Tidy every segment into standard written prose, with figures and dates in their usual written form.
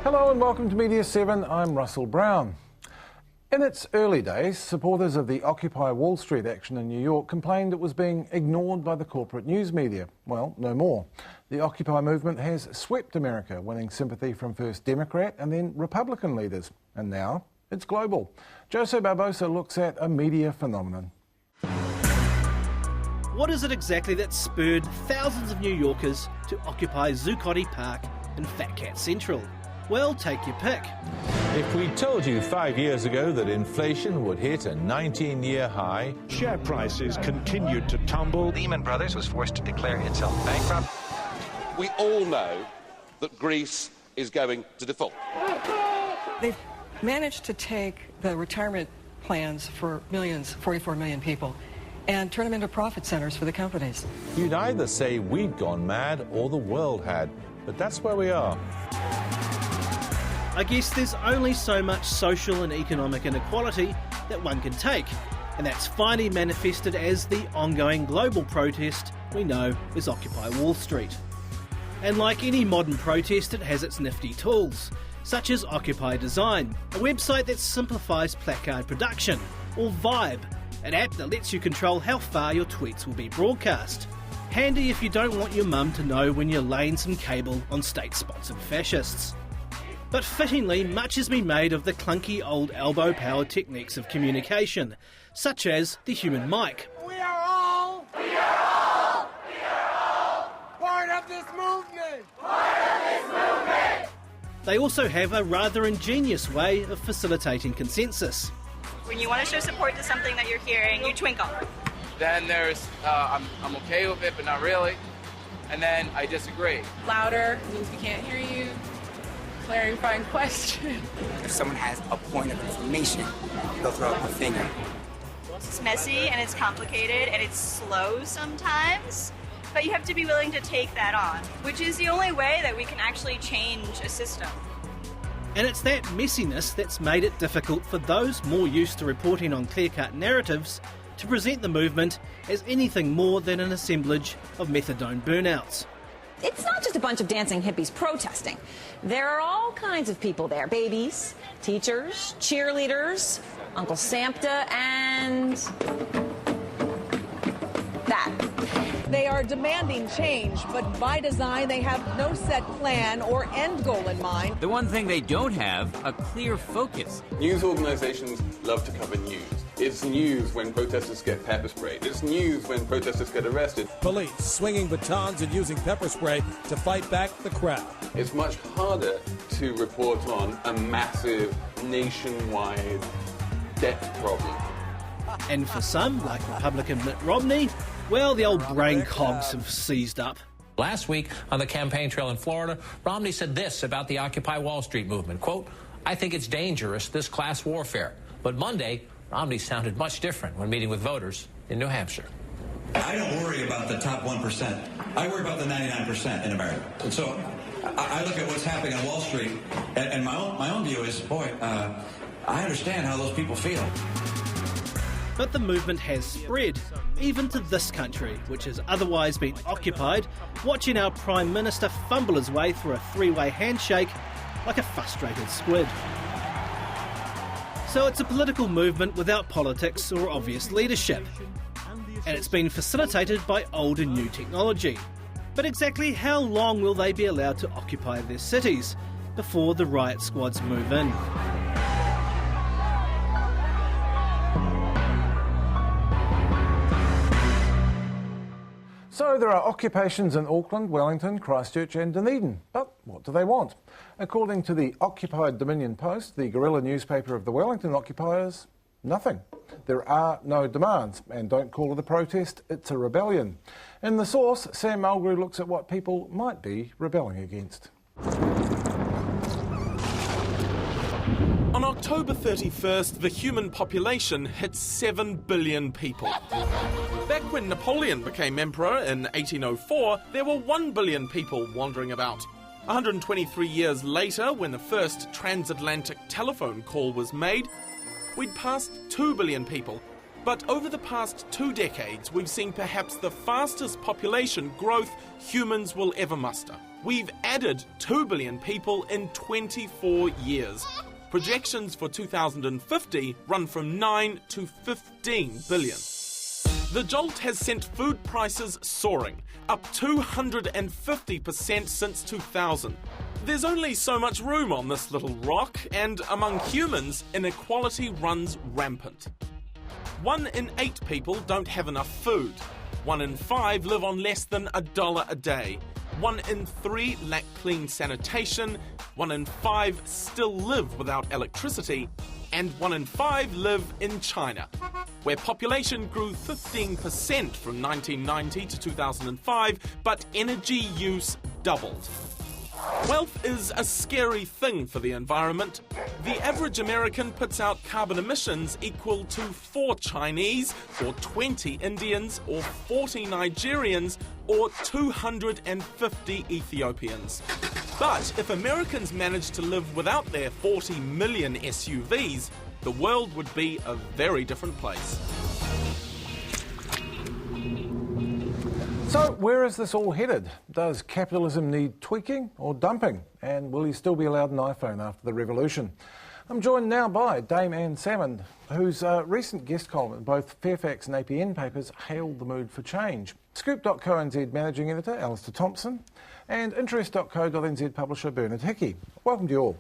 Hello and welcome to Media7, I'm Russell Brown. In its early days, supporters of the Occupy Wall Street action in New York complained it was being ignored by the corporate news media. Well, no more. The Occupy movement has swept America, winning sympathy from first Democrat and then Republican leaders. And now it's global. Jose Barbosa looks at a media phenomenon. What is it exactly that spurred thousands of New Yorkers to occupy Zuccotti Park and Fat Cat Central? Well, take your pick. If we told you 5 years ago that inflation would hit a 19-year high, share prices continued to tumble. Lehman Brothers was forced to declare itself bankrupt. We all know that Greece is going to default. They've managed to take the retirement plans for millions, 44 million people, and turn them into profit centers for the companies. You'd either say we'd gone mad or the world had, but that's where we are. I guess there's only so much social and economic inequality that one can take, and that's finally manifested as the ongoing global protest we know as Occupy Wall Street. And like any modern protest, it has its nifty tools, such as Occupy Design, a website that simplifies placard production, or Vibe, an app that lets you control how far your tweets will be broadcast. Handy if you don't want your mum to know when you're laying some cable on state-sponsored fascists. But fittingly, much has been made of the clunky old elbow-powered techniques of communication, such as the human mic. We are all part of this movement! They also have a rather ingenious way of facilitating consensus. When you want to show support to something that you're hearing, you twinkle. Then there's, I'm okay with it, but not really. And then I disagree. Louder means we can't hear you. Clarifying question. If someone has a point of information, they'll throw up a finger. It's messy and it's complicated and it's slow sometimes, but you have to be willing to take that on, which is the only way that we can actually change a system. And it's that messiness that's made it difficult for those more used to reporting on clear-cut narratives to present the movement as anything more than an assemblage of methadone burnouts. It's not just a bunch of dancing hippies protesting. There are all kinds of people there. Babies, teachers, cheerleaders, Uncle Sampta, and that. They are demanding change, but by design they have no set plan or end goal in mind. The one thing they don't have, a clear focus. News organizations love to cover news. It's news when protesters get pepper sprayed. It's news when protesters get arrested. Police swinging batons and using pepper spray to fight back the crowd. It's much harder to report on a massive nationwide death problem. And for some, like Republican Mitt Romney, well, the old brain cogs have seized up. Last week on the campaign trail in Florida, Romney said this about the Occupy Wall Street movement, quote, "I think it's dangerous, this class warfare." But Monday, Romney sounded much different when meeting with voters in New Hampshire. I don't worry about the top 1%. I worry about the 99% in America. And so I look at what's happening on Wall Street, and my own view is, boy, I understand how those people feel. But the movement has spread, even to this country, which has otherwise been occupied, watching our Prime Minister fumble his way through a three-way handshake like a frustrated squid. So it's a political movement without politics or obvious leadership. And it's been facilitated by old and new technology. But exactly how long will they be allowed to occupy their cities before the riot squads move in? So there are occupations in Auckland, Wellington, Christchurch and Dunedin. But what do they want? According to the Occupied Dominion Post, the guerrilla newspaper of the Wellington occupiers, nothing. There are no demands, and don't call it a protest, it's a rebellion. In The Source, Sam Mulgrew looks at what people might be rebelling against. On October 31st, the human population hit 7 billion people. Back when Napoleon became emperor in 1804, there were 1 billion people wandering about. 123 years later, when the first transatlantic telephone call was made, we'd passed 2 billion people. But over the past 2 decades, we've seen perhaps the fastest population growth humans will ever muster. We've added 2 billion people in 24 years. Projections for 2050 run from 9 to 15 billion. The jolt has sent food prices soaring, up 250% since 2000. There's only so much room on this little rock, and among humans, inequality runs rampant. 1 in 8 people don't have enough food. 1 in 5 live on less than $1 a day. 1 in 3 lack clean sanitation. 1 in 5 still live without electricity. And 1 in 5 live in China, where population grew 15% from 1990 to 2005, but energy use doubled. Wealth is a scary thing for the environment. The average American puts out carbon emissions equal to 4 Chinese, or 20 Indians, or 40 Nigerians, or 250 Ethiopians. But if Americans managed to live without their 40 million SUVs, the world would be a very different place. So, where is this all headed? Does capitalism need tweaking or dumping? And will he still be allowed an iPhone after the revolution? I'm joined now by Dame Anne Salmond, whose recent guest column in both Fairfax and APN papers hailed the mood for change. Scoop.co.nz managing editor Alistair Thompson and interest.co.nz publisher Bernard Hickey. Welcome to you all.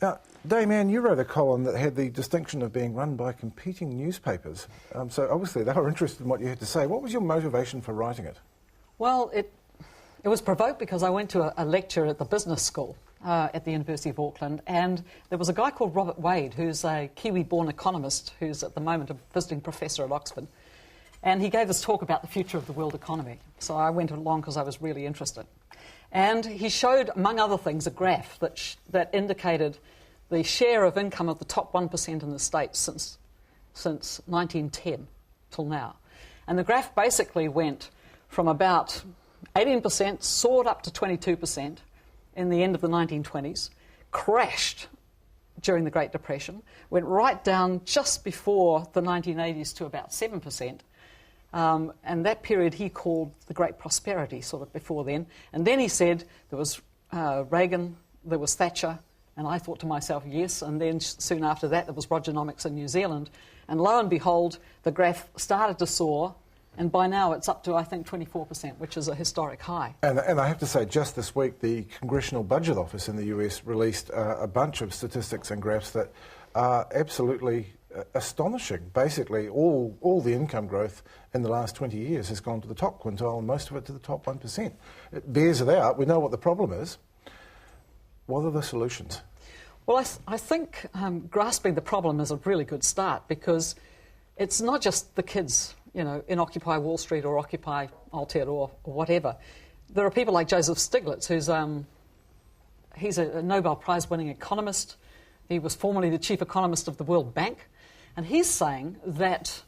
Now, Dame Anne, you wrote a column that had the distinction of being run by competing newspapers. So obviously they were interested in what you had to say. What was your motivation for writing it? Well, it was provoked because I went to a lecture at the business school at the University of Auckland, and there was a guy called Robert Wade, who's a Kiwi-born economist who's at the moment a visiting professor at Oxford. And he gave this talk about the future of the world economy. So I went along because I was really interested. And he showed, among other things, a graph that indicated the share of income of the top 1% in the States since 1910 till now. And the graph basically went from about 18%, soared up to 22% in the end of the 1920s, crashed during the Great Depression, went right down just before the 1980s to about 7%. And that period he called the Great Prosperity, sort of before then. And then he said there was Reagan, there was Thatcher, and I thought to myself, yes. And then soon after that, there was Rogernomics in New Zealand. And lo and behold, the graph started to soar. And by now, it's up to, I think, 24%, which is a historic high. And I have to say, just this week, the Congressional Budget Office in the US released a bunch of statistics and graphs that are absolutely astonishing. Basically, all the income growth in the last 20 years has gone to the top quintile, and most of it to the top 1%. It bears it out. We know what the problem is. What are the solutions? Well, I think grasping the problem is a really good start, because it's not just the kids, you know, in Occupy Wall Street or Occupy Aotearoa or whatever. There are people like Joseph Stiglitz, he's a Nobel Prize-winning economist. He was formerly the chief economist of the World Bank. And he's saying that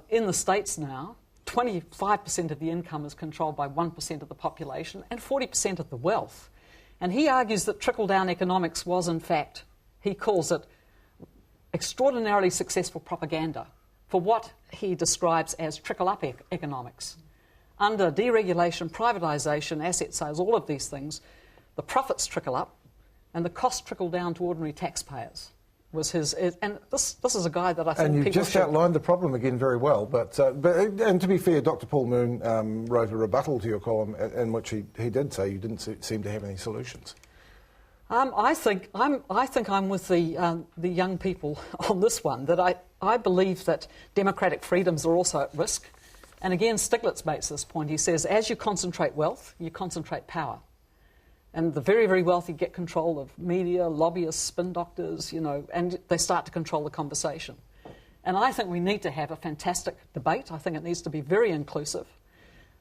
in the States now, 25% of the income is controlled by 1% of the population and 40% of the wealth. And he argues that trickle-down economics was, in fact, he calls it extraordinarily successful propaganda for what he describes as trickle-up economics. Under deregulation, privatisation, asset sales, all of these things, the profits trickle up and the costs trickle down to ordinary taxpayers. Was his, and this is a guy that I think people. And you just should outlined the problem again very well. But and to be fair, Dr. Paul Moon wrote a rebuttal to your column in which he did say you didn't seem to have any solutions. I think I'm with the young people on this one. That I believe that democratic freedoms are also at risk. And again, Stiglitz makes this point. He says, as you concentrate wealth, you concentrate power. And the very, very wealthy get control of media, lobbyists, spin doctors, you know, and they start to control the conversation. And I think we need to have a fantastic debate. I think it needs to be very inclusive.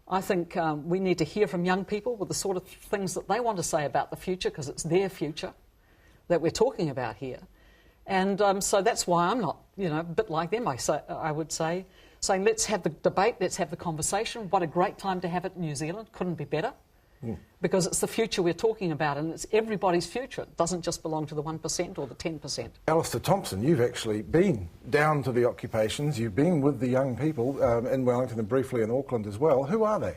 I think we need to hear from young people with the sort of things that they want to say about the future, because it's their future that we're talking about here. And so that's why I'm not, you know, a bit like them, I would say, saying let's have the debate, let's have the conversation. What a great time to have it in New Zealand. Couldn't be better. Because it's the future we're talking about, and it's everybody's future. It doesn't just belong to the 1% or the 10%. Alistair Thompson, you've actually been down to the occupations. You've been with the young people in Wellington and briefly in Auckland as well. Who are they?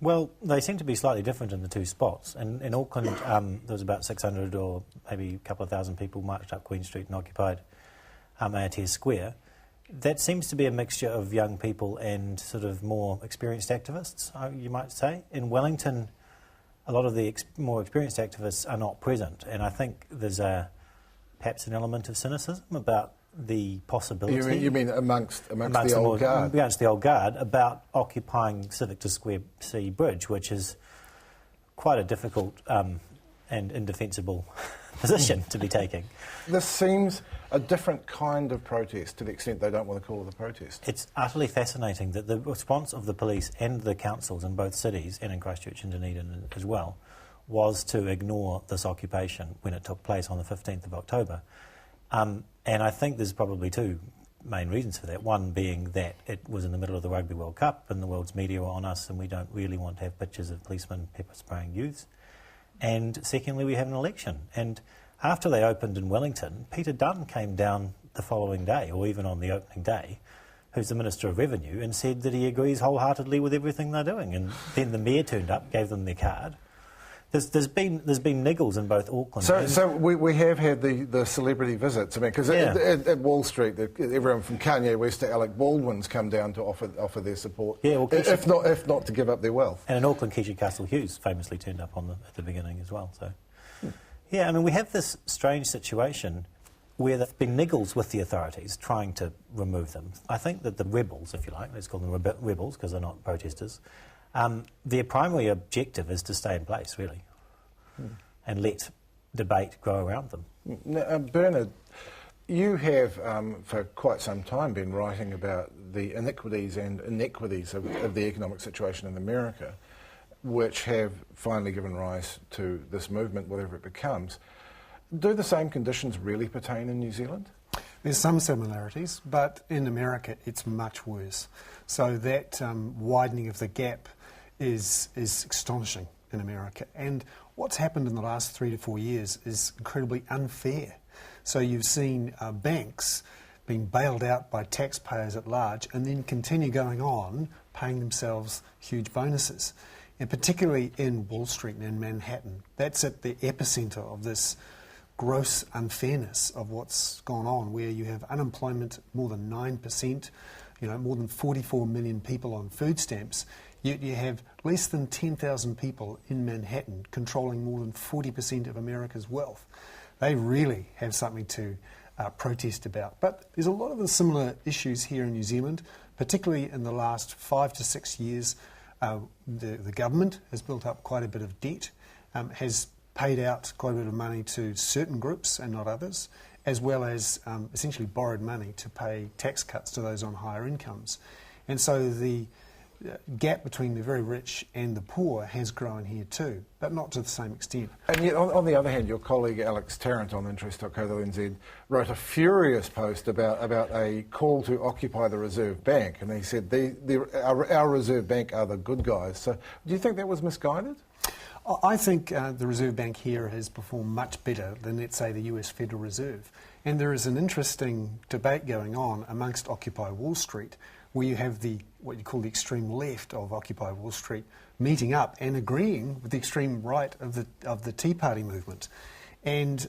Well, they seem to be slightly different in the two spots. In Auckland, there was about 600 or maybe a couple of thousand people marched up Queen Street and occupied Aotearoa Square. That seems to be a mixture of young people and sort of more experienced activists, you might say. In Wellington, a lot of the more experienced activists are not present, and I think there's perhaps an element of cynicism about the possibility... You mean amongst the old guard? Amongst the old guard, about occupying Civic to Square C Bridge, which is quite a difficult and indefensible position to be taking. This seems a different kind of protest to the extent they don't want to call it a protest. It's utterly fascinating that the response of the police and the councils in both cities, and in Christchurch and Dunedin as well, was to ignore this occupation when it took place on the 15th of October. And I think there's probably two main reasons for that. One being that it was in the middle of the Rugby World Cup and the world's media were on us and we don't really want to have pictures of policemen pepper spraying youths. And secondly, we have an election. And after they opened in Wellington, Peter Dunn came down the following day, or even on the opening day, who's the Minister of Revenue, and said that he agrees wholeheartedly with everything they're doing. And then the Mayor turned up, gave them their card. There's been niggles in both Auckland. So we have had the celebrity visits. I mean, because at Wall Street, everyone from Kanye West to Alec Baldwin's come down to offer their support. Yeah, well, if not to give up their wealth. And in Auckland, Keisha Castle-Hughes famously turned up at the beginning as well. So, yeah, I mean, we have this strange situation where there have been niggles with the authorities trying to remove them. I think that the rebels, if you like, let's call them rebels because they're not protesters. Their primary objective is to stay in place, really, and let debate grow around them. Now, Bernard, you have for quite some time been writing about the iniquities and inequities of the economic situation in America, which have finally given rise to this movement, whatever it becomes. Do the same conditions really pertain in New Zealand? There's some similarities, but in America it's much worse. So that widening of the gap is astonishing in America. And what's happened in the last 3 to 4 years is incredibly unfair. So you've seen banks being bailed out by taxpayers at large and then continue going on paying themselves huge bonuses. And particularly in Wall Street and in Manhattan, that's at the epicenter of this gross unfairness of what's gone on, where you have unemployment more than 9%, more than 44 million people on food stamps, yet you have less than 10,000 people in Manhattan controlling more than 40% of America's wealth. They really have something to protest about. But there's a lot of the similar issues here in New Zealand, particularly in the last 5 to 6 years. The government has built up quite a bit of debt, has paid out quite a bit of money to certain groups and not others, as well as essentially borrowed money to pay tax cuts to those on higher incomes. And so the gap between the very rich and the poor has grown here too, but not to the same extent. And yet, on the other hand, your colleague Alex Tarrant on interest.co.nz wrote a furious post about a call to occupy the Reserve Bank, and he said our Reserve Bank are the good guys. So do you think that was misguided? I think the Reserve Bank here has performed much better than, let's say, the US Federal Reserve. And there is an interesting debate going on amongst Occupy Wall Street, where you have what you call the extreme left of Occupy Wall Street meeting up and agreeing with the extreme right of the Tea Party movement. And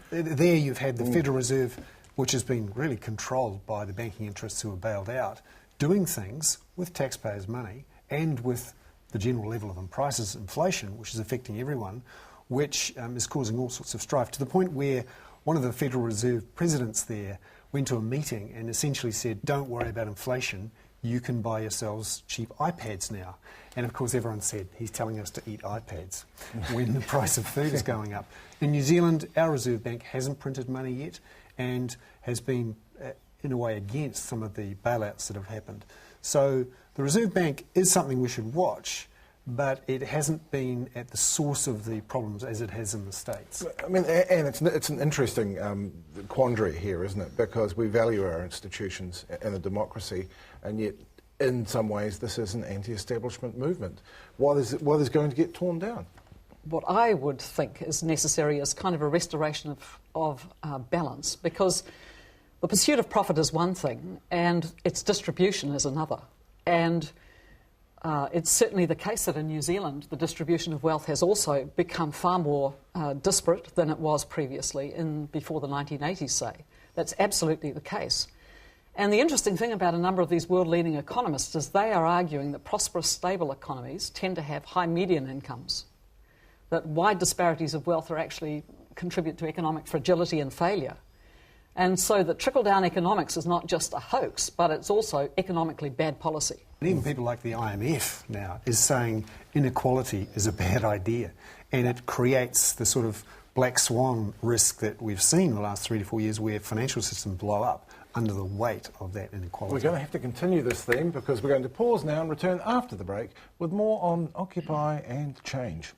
there you've had the Federal Reserve, which has been really controlled by the banking interests who are bailed out, doing things with taxpayers' money and with the general level of prices, inflation, which is affecting everyone, which is causing all sorts of strife, to the point where one of the Federal Reserve presidents there went to a meeting and essentially said, don't worry about inflation, you can buy yourselves cheap iPads now. And of course everyone said, he's telling us to eat iPads when the price of food is going up. In New Zealand, our Reserve Bank hasn't printed money yet and has been, in a way, against some of the bailouts that have happened. So the Reserve Bank is something we should watch, but it hasn't been at the source of the problems as it has in the States. I mean, and it's an interesting quandary here, isn't it? Because we value our institutions and a democracy, and yet in some ways this is an anti-establishment movement. What is going to get torn down? What I would think is necessary is kind of a restoration of balance, because the pursuit of profit is one thing and its distribution is another. And It's certainly the case that in New Zealand the distribution of wealth has also become far more disparate than it was previously before the 1980s, say. That's absolutely the case. And the interesting thing about a number of these world-leading economists is they are arguing that prosperous, stable economies tend to have high median incomes, that wide disparities of wealth are actually contribute to economic fragility and failure. And so that trickle-down economics is not just a hoax, but it's also economically bad policy. Even people like the IMF now is saying inequality is a bad idea, and it creates the sort of black swan risk that we've seen in the last 3 to 4 years where financial systems blow up under the weight of that inequality. We're going to have to continue this theme because we're going to pause now and return after the break with more on Occupy and change.